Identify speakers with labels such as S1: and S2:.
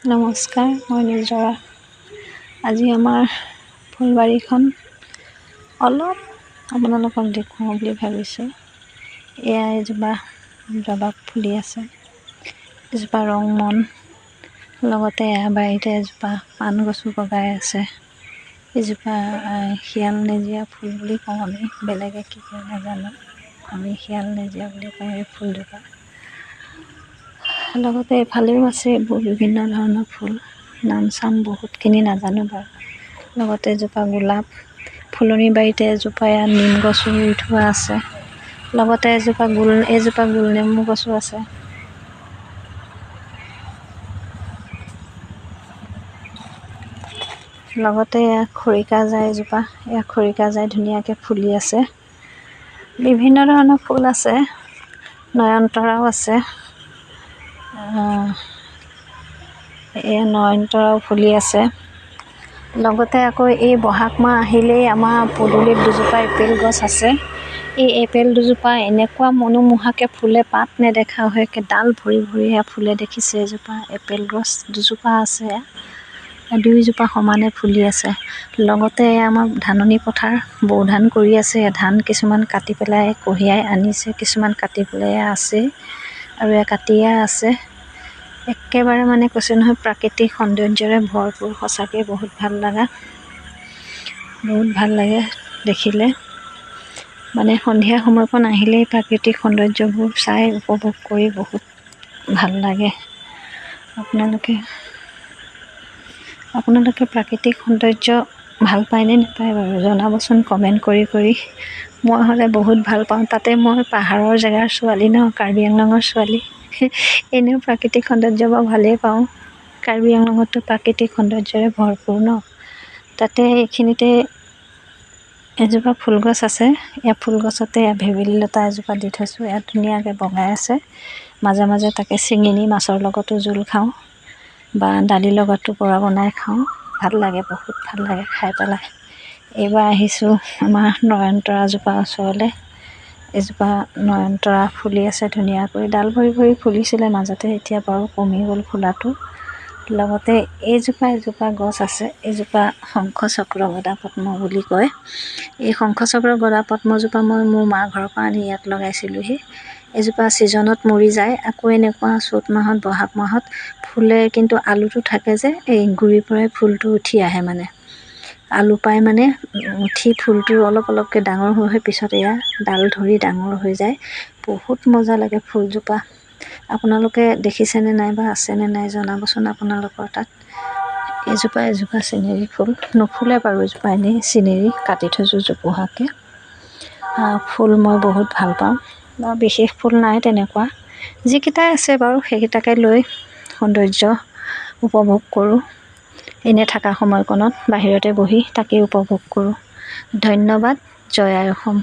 S1: নমস্কাৰ, মই নিজৰা। আজি আমাৰ ফুলবাৰীখন অলপ আপোনালোকক দেখুৱাওঁ বুলি ভাবিছোঁ। এয়া এজোপা জবা ফুলি আছে, এজোপা ৰংমন, লগতে এয়া বাৰীতে এজোপা পাণ গছো বগাই আছে। এজোপা শিয়াল নেজীয়া ফুল বুলি কওঁ আমি, বেলেগে কি কয় নাজানো, আমি শিয়াল নেজীয়া বুলি কওঁ এই ফুলজোপা। লগতে এফালেও আছে এইবোৰ বিভিন্ন ধৰণৰ ফুল, নাম চাম বহুতখিনি নাজানো বাৰু। লগতে এজোপা গোলাপ, ফুলনি বাৰীতে এজোপা এয়া নিম গছো ৰুই থোৱা আছে। লগতে এজোপা গোলনেমু গছো আছে। লগতে এয়া খৰিকাজাৰ এজোপা, এয়া খৰিকাজাৰ ধুনীয়াকৈ ফুলি আছে। বিভিন্ন ধৰণৰ ফুল আছে, নয়নতৰাও আছে। এয়া নয়নতৰাও ফুলি আছে। লগতে আকৌ এই বহাগ মাহ আহিলেই আমাৰ পদূলিত দুজোপা এপেল গছ আছে। এই এপেল দুজোপা এনেকুৱা মনোমোহাকৈ ফুলে, পাত নেদেখা হৈ একে ডাল ভৰি ভৰি ফুলে। দেখিছে, এজোপা এপেল গছ দুজোপা আছে, দুইজোপা সমানে ফুলি আছে। লগতে আমাৰ ধাননি পথাৰ, বৌ ধান কৰি আছে। ধান কিছুমান কাটি পেলাই কঢ়িয়াই আনিছে, কিছুমান কাটি পেলাই আছে আৰু কাটিয়ে আছে। একেবাৰে মানে কৈছে নহয়, প্ৰাকৃতিক সৌন্দৰ্যৰে ভৰপূৰ। সঁচাকৈ বহুত ভাল লাগে দেখিলে। মানে সন্ধিয়া সময়কণ আহিলেই প্ৰাকৃতিক সৌন্দৰ্যবোৰ চাই উপভোগ কৰি বহুত ভাল লাগে। আপোনালোকে প্ৰাকৃতিক সৌন্দৰ্য ভাল পায়নে নাপায় বাৰু জনাবচোন কমেণ্ট কৰি। মই হ'লে বহুত ভাল পাওঁ। তাতে মই পাহাৰৰ জেগাৰ ছোৱালী ন, কাৰ্বি আংলঙৰ ছোৱালী। এনেও প্ৰাকৃতিক সৌন্দৰ্য বাৰু ভালেই পাওঁ। কাৰ্বি আংলঙততো প্ৰাকৃতিক সৌন্দৰ্যৰে ভৰপূৰ ন। তাতে এইখিনিতে এজোপা ফুলগছ আছে। এয়া ফুলগছতে ভেবেলী লতা এজোপা দি থৈছোঁ। ইয়াত ধুনীয়াকৈ বগাই আছে। মাজে মাজে তাকে ছিঙি নি মাছৰ লগতো জোল খাওঁ বা দালিৰ লগতো পৰা বনাই খাওঁ। ভাল লাগে, বহুত ভাল লাগে খাই পেলাই। এইবাৰ আহিছোঁ আমাৰ নয়নতৰাজোপা ওচৰলৈ। এজোপা নয়নতৰা ফুলি আছে ধুনীয়াকৈ, ডাল ভৰি ভৰি ফুলিছিলে মাজতে, এতিয়া বাৰু কমি গ'ল ফুলাটো। লগতে এজোপা গছ আছে, এজোপা শংখচক্ৰ গদাপদ্ম বুলি কয়। এই শংখচক্ৰ গদাপদ্মজোপা মই মোৰ মা ঘৰৰ পৰা আনি ইয়াত লগাইছিলোঁহি। এজোপা ছিজনত মৰি যায়, আকৌ এনেকুৱা চ'ত মাহত বহাগ মাহত ফুলে, কিন্তু আলুটো থাকে যে, এই গুৰিৰ পৰাই ফুলটো উঠি আহে। মানে আলু পাই মানে উঠি ফুলটো অলপ অলপকৈ ডাঙৰ হৈ পিছত এয়া ডাল ধৰি ডাঙৰ হৈ যায়। বহুত মজা লাগে ফুলজোপা। আপোনালোকে দেখিছেনে নাই বা আছেনে নাই জনাবচোন আপোনালোকৰ তাত। এজোপা চিনেৰী ফুল, নুফুলে বাৰু এজোপা, এনেই চিনেৰী কাটি থৈছোঁ জোপোহাকৈ। ফুল মই বহুত ভাল পাওঁ বাৰু। বিশেষ ফুল নাই তেনেকুৱা, যিকেইটাই আছে বাৰু সেইকেইটাকে লৈ সৌন্দৰ্য উপভোগ কৰোঁ। এনেই থকা সময়কণত বাহিৰতে বহি তাকেই উপভোগ কৰোঁ। ধন্যবাদ। জয় আই অসম।